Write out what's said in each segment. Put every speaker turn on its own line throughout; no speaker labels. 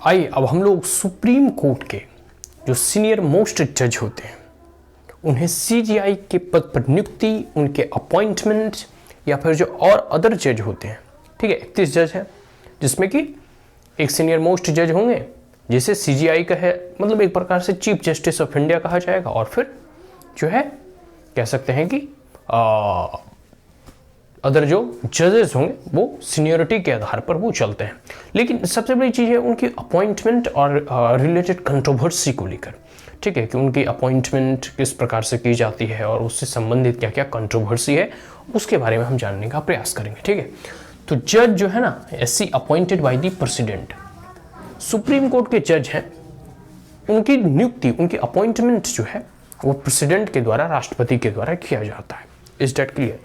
आइए अब हम लोग सुप्रीम कोर्ट के जो सीनियर मोस्ट जज होते हैं उन्हें सीजीआई के पद पर नियुक्ति, उनके अपॉइंटमेंट या फिर जो और अदर जज होते हैं, ठीक है 31 जज है जिसमें कि एक सीनियर मोस्ट जज होंगे जिसे सीजीआई का है, मतलब एक प्रकार से चीफ जस्टिस ऑफ इंडिया कहा जाएगा, और फिर जो है कह सकते हैं कि अदर जो जजेस होंगे वो सीनियरिटी के आधार पर वो चलते हैं। लेकिन सबसे बड़ी चीज़ है उनकी अपॉइंटमेंट और रिलेटेड कंट्रोवर्सी को लेकर, ठीक है, कि उनकी अपॉइंटमेंट किस प्रकार से की जाती है और उससे संबंधित क्या क्या कंट्रोवर्सी है उसके बारे में हम जानने का प्रयास करेंगे, ठीक है। तो जज जो है ना SC appointed by the president, supreme court के जज हैं, उनकी नियुक्ति, उनकी अपॉइंटमेंट जो है वो प्रेसिडेंट के द्वारा, राष्ट्रपति के द्वारा किया जाता है। Is that clear?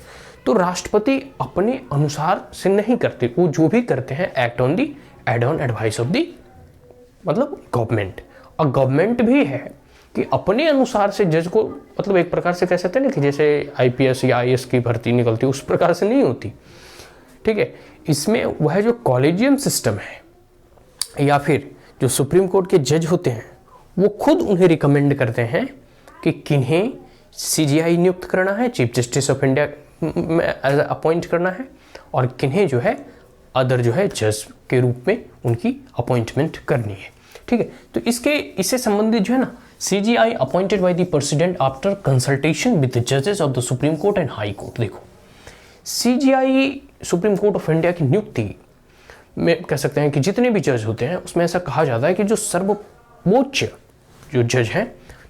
तो राष्ट्रपति अपने अनुसार से नहीं करते, वो जो भी करते हैं act on the aid on advice of the मतलब गवर्नमेंट। और गवर्नमेंट भी है कि अपने अनुसार से जज को, मतलब एक प्रकार से कह सकते हैं ना कि जैसे आईपीएस या आईएएस की भर्ती निकलती है उस प्रकार से नहीं होती, ठीक है। इसमें वह जो कॉलेजियम सिस्टम है या फिर जो सुप्रीम कोर्ट के जज होते हैं वो खुद उन्हें रिकमेंड करते हैं कि किन्हें सीजीआई नियुक्त करना है, चीफ जस्टिस ऑफ इंडिया में अपॉइंट करना है, और किन्हें जो है अदर जो है जज के रूप में उनकी अपॉइंटमेंट करनी है, ठीक है। तो इससे संबंधित जो है ना CJI appointed by the president after consultation with the जजेस of the supreme court and high court. देखो CJI supreme court of India की नियुक्ति में कह सकते हैं कि जितने भी जज होते हैं उसमें ऐसा कहा जाता है कि जो सर्वोच्च जो जज हैं,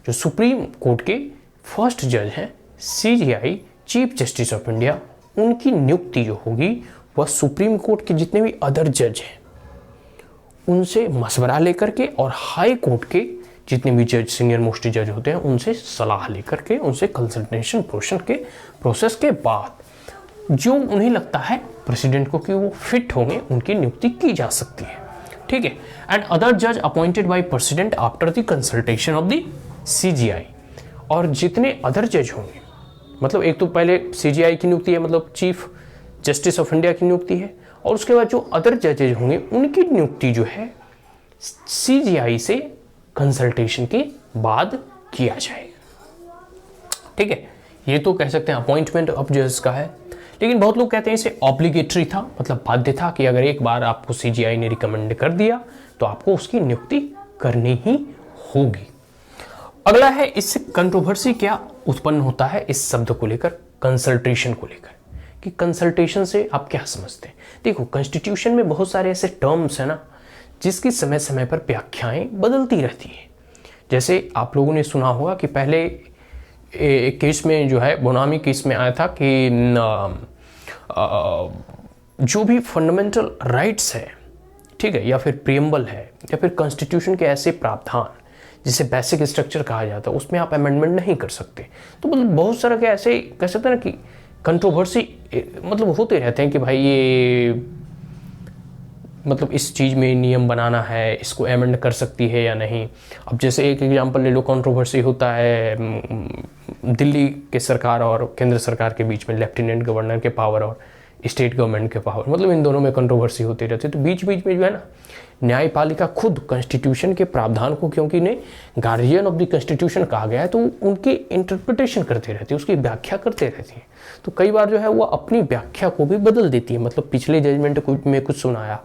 जो सुप्रीम कोर्ट के फर्स्ट जज हैं CGI chief justice of India, उनकी नियुक्ति जो होगी वह सुप्रीम कोर्ट के जितने भी अदर जज हैं उनसे मशवरा लेकर के और हाई कोर्ट के जितने भी जज, सीनियर मोस्ट जज होते हैं उनसे सलाह लेकर के, उनसे कंसल्टेशन प्रोसेस के बाद जो उन्हें लगता है प्रेसिडेंट को कि वो फिट होंगे उनकी नियुक्ति की जा सकती है, ठीक है। एंड अदर जज appointed by president after the consultation of the CGI, और जितने अदर जज होंगे, मतलब एक तो पहले सीजीआई की नियुक्ति है, मतलब चीफ जस्टिस ऑफ इंडिया की नियुक्ति है, और उसके बाद जो अदर जजेज होंगे उनकी नियुक्ति जो है सीजीआई से कंसल्टेशन के बाद किया जाएगा, ठीक है। ये तो कह सकते हैं अपॉइंटमेंट ऑफ जजेस का है। लेकिन बहुत लोग कहते हैं इसे ऑब्लिगेटरी था, मतलब बाध्य था कि अगर एक बार आपको सीजीआई ने रिकमेंड कर दिया तो आपको उसकी नियुक्ति करनी ही होगी। अगला है इससे कंट्रोवर्सी क्या उत्पन्न होता है इस शब्द को लेकर, कंसल्टेशन को लेकर, कि कंसल्टेशन से आप क्या समझते हैं। देखो कॉन्स्टिट्यूशन में बहुत सारे ऐसे टर्म्स हैं ना जिसकी समय समय पर व्याख्याएं बदलती रहती है। जैसे आप लोगों ने सुना होगा कि पहले एक केस में जो है बोनामी केस में आया था कि जो भी फंडामेंटल राइट्स है, ठीक है, या फिर प्रीएम्बल है या फिर कॉन्स्टिट्यूशन के ऐसे प्रावधान जिसे बेसिक स्ट्रक्चर कहा जाता है उसमें आप अमेंडमेंट नहीं कर सकते। तो मतलब बहुत सारा के ऐसे कह सकते हैं ना कि कंट्रोवर्सी मतलब होते रहते हैं कि भाई ये मतलब इस चीज़ में नियम बनाना है, इसको अमेंड कर सकती है या नहीं। अब जैसे एक एग्जांपल ले लो, कंट्रोवर्सी होता है दिल्ली के सरकार और केंद्र सरकार के बीच में, लेफ्टिनेंट गवर्नर के पावर और स्टेट गवर्नमेंट के पावर, मतलब इन दोनों में कंट्रोवर्सी होती रहती है। तो बीच बीच में जो है ना न्यायपालिका खुद कॉन्स्टिट्यूशन के प्रावधान को, क्योंकि इन्हें गार्जियन ऑफ द कॉन्स्टिट्यूशन कहा गया है, तो उनकी इंटरप्रिटेशन करते रहती है, उसकी व्याख्या करते रहती है। तो कई बार जो है वो अपनी व्याख्या को भी बदल देती है, मतलब पिछले जजमेंट में कुछ सुनाया,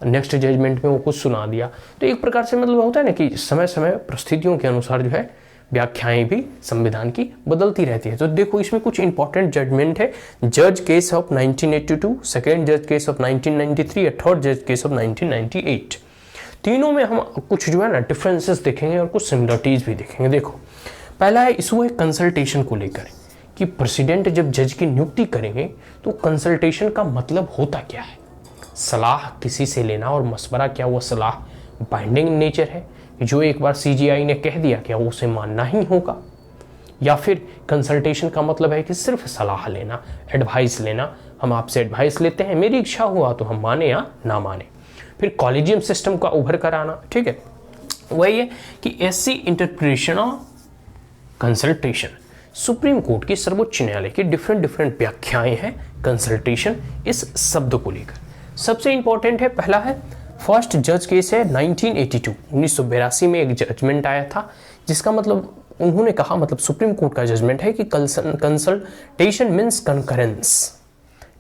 नेक्स्ट जजमेंट में वो कुछ सुना दिया। तो एक प्रकार से मतलब होता है ना कि समय समय परिस्थितियों के अनुसार जो है व्याख्याएं भी संविधान की बदलती रहती है। तो देखो इसमें कुछ इंपॉर्टेंट जजमेंट है, जज केस ऑफ 1982, सेकेंड जज केस ऑफ 1993 और थर्ड जज केस ऑफ 1998। तीनों में हम कुछ जो है ना डिफरेंसेस देखेंगे और कुछ सिमिलरिटीज भी देखेंगे। देखो पहला है इशू है कंसल्टेशन को लेकर कि प्रेसिडेंट जब जज की नियुक्ति करेंगे तो कंसल्टेशन का मतलब होता क्या है। सलाह किसी से लेना और मशवरा, क्या वो सलाह बाइंडिंग नेचर है, जो एक बार सीजीआई ने कह दिया क्या वो उसे मानना ही होगा, या फिर कंसल्टेशन का मतलब है कि सिर्फ सलाह लेना, एडवाइस लेना, हम आपसे एडवाइस लेते हैं, मेरी इच्छा हुआ तो हम माने या ना माने। फिर कॉलेजियम सिस्टम का उभर कर आना, ठीक है, वही है कि ऐसी interpretation of consultation, supreme court की सर्वोच्च न्यायालय की डिफरेंट व्याख्याएं हैं कंसल्टेशन इस शब्द को लेकर। सबसे इंपॉर्टेंट है, पहला है फर्स्ट जज केस है 1982 में एक जजमेंट आया था, जिसका मतलब उन्होंने कहा, मतलब सुप्रीम कोर्ट का जजमेंट है कि कंसल्टेशन मीन्स कंकरेंस,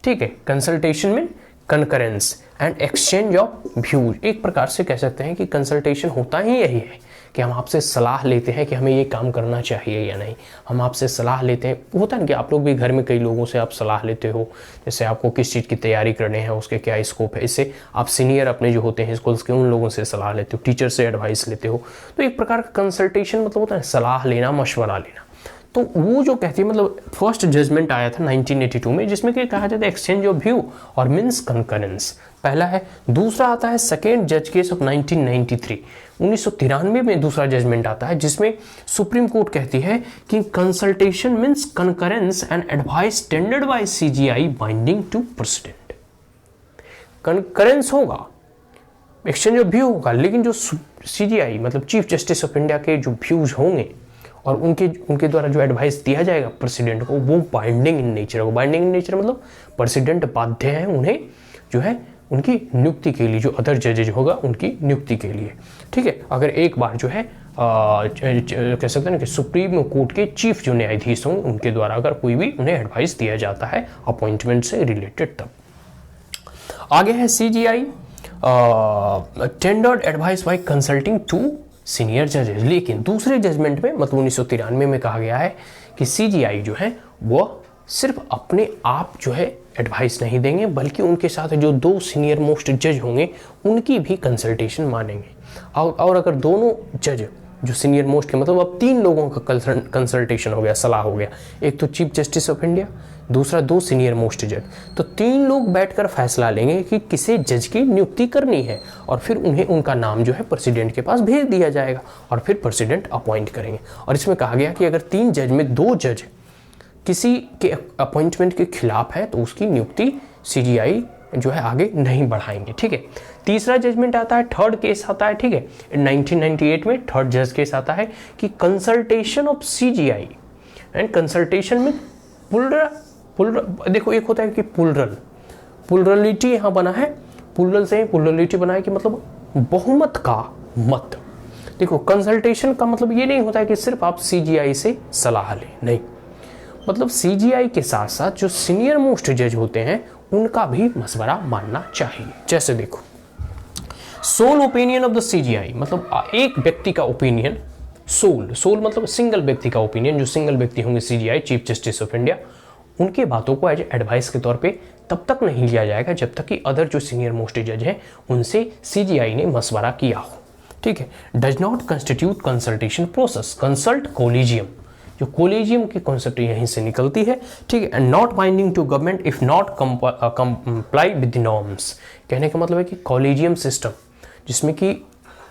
ठीक है, consultation mean concurrence and exchange of views. एक प्रकार से कह सकते हैं कि कंसल्टेशन होता ही यही है कि हम आपसे सलाह लेते हैं कि हमें ये काम करना चाहिए या नहीं, हम आपसे सलाह लेते हैं। होता है ना कि आप लोग भी घर में कई लोगों से आप सलाह लेते हो, जैसे आपको किस चीज़ की तैयारी करनी है, उसके क्या स्कोप है, इससे आप सीनियर अपने जो होते हैं स्कूल्स के उन लोगों से सलाह लेते हो, टीचर से एडवाइस लेते हो। तो एक प्रकार का कंसल्टेशन मतलब होता है सलाह लेना, मशवरा लेना। तो वो जो कहती है, मतलब फर्स्ट जजमेंट आया था 1982 में, जिसमें कि कहा जाता है एक्सचेंज ऑफ व्यू और मीन्स कंकरेंस, पहला है। दूसरा आता है सेकेंड जज केस ऑफ 1993 में दूसरा जजमेंट आता है, जिसमें सुप्रीम कोर्ट कहती है कि consultation means concurrence and advice tendered by CJI binding to President. Concurrence होगा, एक्सचेंज ऑफ व्यू होगा, लेकिन जो सीजीआई मतलब चीफ जस्टिस ऑफ इंडिया के जो व्यूज होंगे और उनके द्वारा जो एडवाइस दिया जाएगा प्रेसिडेंट को, वो बाइंडिंग इन नेचर होगा। बाइंडिंग इन नेचर मतलब प्रेसिडेंट बाध्य है उन्हें जो है उनकी नियुक्ति के लिए, जो अदर जजेज होगा उनकी नियुक्ति के लिए, ठीक है। अगर एक बार जो है कह सकते हैं कि सुप्रीम कोर्ट के चीफ जो न्यायाधीश होंगे उनके द्वारा अगर कोई भी उन्हें एडवाइस दिया जाता है अपॉइंटमेंट से रिलेटेड, तब। आगे है CJI tendered advice by consulting to senior जजेस। लेकिन दूसरे जजमेंट में मतलब 1993 में कहा गया है कि सीजीआई जो है वो सिर्फ अपने आप जो है एडवाइस नहीं देंगे, बल्कि उनके साथ जो दो सीनियर मोस्ट जज होंगे उनकी भी कंसल्टेशन मानेंगे। और अगर दोनों जज जो सीनियर मोस्ट के, मतलब अब 3 लोगों का कंसल्टेशन हो गया, सलाह हो गया, एक तो चीफ जस्टिस ऑफ इंडिया, दूसरा 2 सीनियर मोस्ट जज, तो 3 लोग बैठकर फैसला लेंगे कि किसे जज की नियुक्ति करनी है, और फिर उन्हें उनका नाम जो है प्रेसिडेंट के पास भेज दिया जाएगा और फिर प्रेसिडेंट अपॉइंट करेंगे। और इसमें कहा गया कि अगर 3 जज में 2 जज किसी के अपॉइंटमेंट के खिलाफ है तो उसकी नियुक्ति सीजीआई जो है आगे नहीं बढ़ाएंगे, ठीक है। तीसरा जजमेंट आता है, थर्ड केस आता है, ठीक है, 1998 में थर्ड जज केस आता है कि consultation of CGI and consultation में देखो एक होता है कि पुलरलिटी यहाँ बना है, पुलरल से पुलरलिटी बना है कि मतलब बहुमत का मत। देखो कंसल्टेशन का मतलब ये नहीं होता है कि सिर्फ आप सीजीआई से सलाह लें, नहीं, मतलब सीजीआई के साथ साथ जो सीनियर मोस्ट जज होते हैं उनका भी मशवरा मानना चाहिए। जैसे देखो sole opinion of the CJI, मतलब एक व्यक्ति का ओपिनियन, सोल मतलब सिंगल व्यक्ति का ओपिनियन, जो सिंगल व्यक्ति होंगे CGI chief justice of India, उनके बातों को एज एडवाइस के तौर पे तब तक नहीं लिया जाएगा जब तक कि अदर जो सीनियर मोस्ट जज हैं उनसे सीजीआई ने मशवरा किया हो, ठीक है। Does not constitute consultation process, consult collegium, जो कोलिजियम की कॉन्सेप्ट यहीं से निकलती है, ठीक है। And not binding to government if not comply with the norms, कहने का मतलब है कि कॉलेजियम सिस्टम जिसमें कि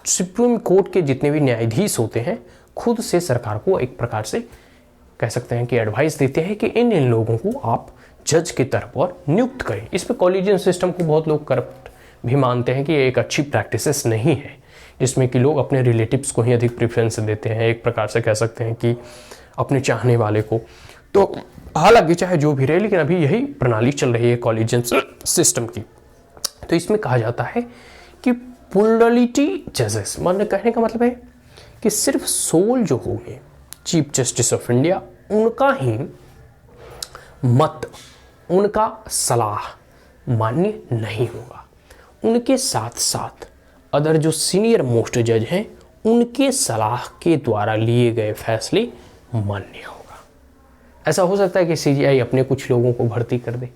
सुप्रीम कोर्ट के जितने भी न्यायाधीश होते हैं खुद से सरकार को एक प्रकार से कह सकते हैं कि एडवाइस देते हैं कि इन लोगों को आप जज के तरफ पर नियुक्त करें। इस पर कॉलेजियम सिस्टम को बहुत लोग करप्ट भी मानते हैं कि एक अच्छी प्रैक्टिसेस नहीं है, जिसमें कि लोग अपने रिलेटिव्स को ही अधिक प्रेफरेंस देते हैं, एक प्रकार से कह सकते हैं कि अपने चाहने वाले को। तो हालांकि चाहे जो भी रहे, लेकिन अभी यही प्रणाली चल रही है कॉलेजियम सिस्टम की। तो इसमें कहा जाता है कि प्लुरलिटी जजेस, मतलब कहने का मतलब है कि सिर्फ सोल जो होंगे चीफ जस्टिस ऑफ इंडिया, उनका ही मत, उनका सलाह मान्य नहीं होगा, उनके साथ साथ अदर जो सीनियर मोस्ट जज हैं उनके सलाह के द्वारा लिए गए फैसले मान्य होगा। ऐसा हो सकता है कि सीजीआई अपने कुछ लोगों को भर्ती कर दे,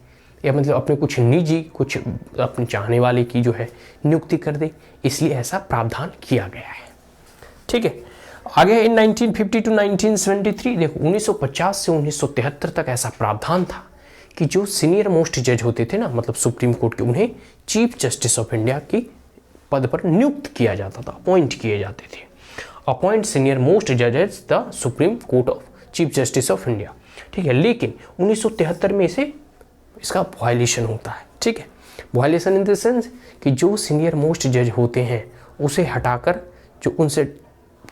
या मतलब अपने कुछ निजी, कुछ अपने चाहने वाले की जो है नियुक्ति कर दे, इसलिए ऐसा प्रावधान किया गया है, ठीक है। आगे इन 1950 टू 1973, देखो 1950 से 1973 तक ऐसा प्रावधान था कि जो सीनियर मोस्ट जज होते थे ना, मतलब सुप्रीम कोर्ट के, उन्हें चीफ जस्टिस ऑफ इंडिया की पद पर नियुक्त किया जाता था, अपॉइंट किए जाते थे। अपॉइंट सीनियर मोस्ट जजेस the supreme court of chief justice of India, ठीक है। लेकिन 1973 में इसका वायलेशन होता है, ठीक है। वायलेशन इन द सेंस कि जो सीनियर मोस्ट जज होते हैं उसे हटाकर जो उनसे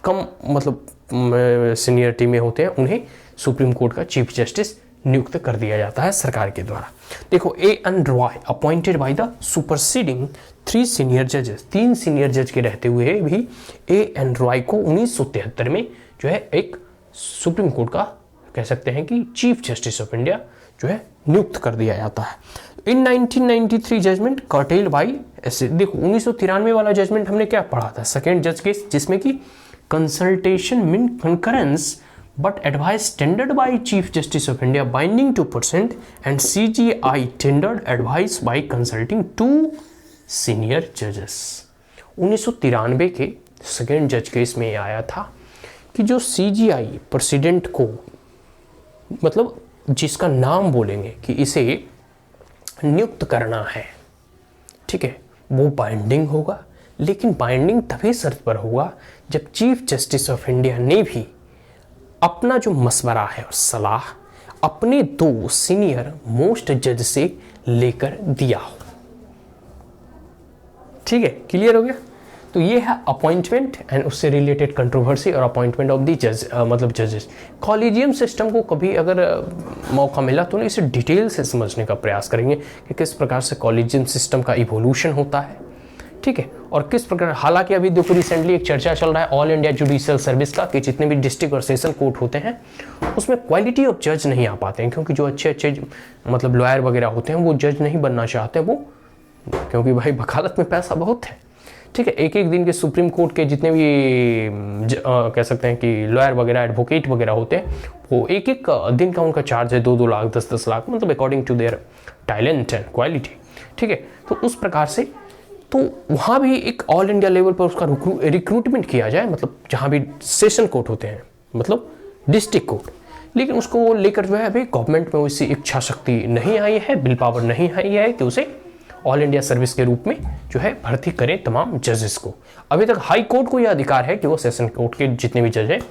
कम मतलब सीनियरिटी में होते हैं उन्हें सुप्रीम कोर्ट का चीफ जस्टिस नियुक्त कर दिया जाता है सरकार के द्वारा। देखो, A.N. Roy appointed by the superseding 3 senior जजेस, 3 सीनियर जज के रहते हुए भी A.N. रॉय को 1973 में जो है एक सुप्रीम कोर्ट का कह सकते हैं कि चीफ जस्टिस ऑफ इंडिया जो है नियुक्त कर दिया जाता है। इन 1993 जजमेंट कर्टेल्ड बाई ऐसे, देखो 1993 वाला जजमेंट हमने क्या पढ़ा था, सेकेंड जज केस, जिसमें कि consultation mean concurrence but advice tendered by Chief Justice of India binding to percent and CGI tendered advice by consulting 2 senior judges। 1993 के सेकेंड जज केस में आया था कि जो CGI प्रेसिडेंट को, मतलब जिसका नाम बोलेंगे कि इसे नियुक्त करना है, ठीक है, वो बाइंडिंग होगा, लेकिन बाइंडिंग तभी शर्त पर होगा जब चीफ जस्टिस ऑफ इंडिया ने भी अपना जो मशवरा है और सलाह अपने 2 सीनियर मोस्ट जज से लेकर दिया हो। ठीक है, क्लियर हो गया। तो ये है अपॉइंटमेंट एंड उससे रिलेटेड कंट्रोवर्सी और अपॉइंटमेंट ऑफ द जज, मतलब जजेस। कॉलेजियम सिस्टम को कभी अगर मौका मिला तो इसे डिटेल से समझने का प्रयास करेंगे कि किस प्रकार से कॉलेजियम सिस्टम का इवोल्यूशन होता है, ठीक है, और किस प्रकार, हालांकि अभी देखो रिसेंटली एक चर्चा चल रहा है ऑल इंडिया जुडिशियल सर्विस का कि जितने भी डिस्ट्रिक्ट और सेशन कोर्ट होते हैं उसमें क्वालिटी ऑफ जज नहीं आ पाते हैं, क्योंकि जो अच्छे मतलब लॉयर वगैरह होते हैं वो जज नहीं बनना चाहते वो, क्योंकि भाई वकालत में पैसा बहुत है, ठीक है। एक एक दिन के सुप्रीम कोर्ट के जितने भी कह सकते हैं कि लॉयर वगैरह एडवोकेट वगैरह होते हैं वो एक एक दिन का उनका चार्ज है 2-2 लाख 10-10 लाख, मतलब according to their talent and quality, ठीक है। तो उस प्रकार से तो वहाँ भी एक ऑल इंडिया लेवल पर उसका रिक्रूटमेंट किया जाए, मतलब जहाँ भी सेशन कोर्ट होते हैं, मतलब डिस्ट्रिक्ट कोर्ट, लेकिन उसको लेकर जो है अभी गवर्नमेंट में वैसी इच्छा शक्ति नहीं आई है, बिल पावर नहीं आई है कि उसे ऑल इंडिया सर्विस के रूप में जो है भर्ती करें तमाम जजेस को। अभी तक हाई कोर्ट को यह अधिकार है कि वो सेशन कोर्ट के जितने भी जज हैं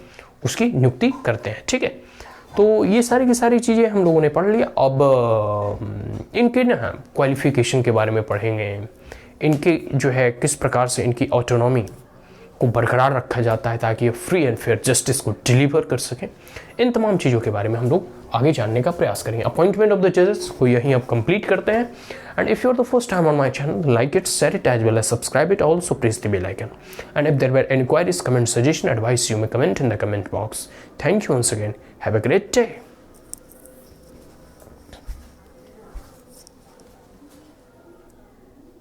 उसकी नियुक्ति करते हैं, ठीक है। तो ये सारी की सारी चीज़ें हम लोगों ने पढ़ लिया। अब इनके ना क्वालिफिकेशन के बारे में पढ़ेंगे, इनके जो है किस प्रकार से इनकी ऑटोनॉमी को बरकरार रखा जाता है ताकि ये फ्री एंड फेयर जस्टिस को डिलीवर कर सकें। इन तमाम चीज़ों के बारे में हम लोग आगे जानने का प्रयास करेंगे। अपॉइंटमेंट ऑफ द जजेस को यहीं अब कंप्लीट करते हैं। And if you are the first time on my channel, like it, share it as well as subscribe it, also press the bell icon. And if there were any queries, comment, suggestion, advice, you may comment in the comment box. Thank you once again, have a great day.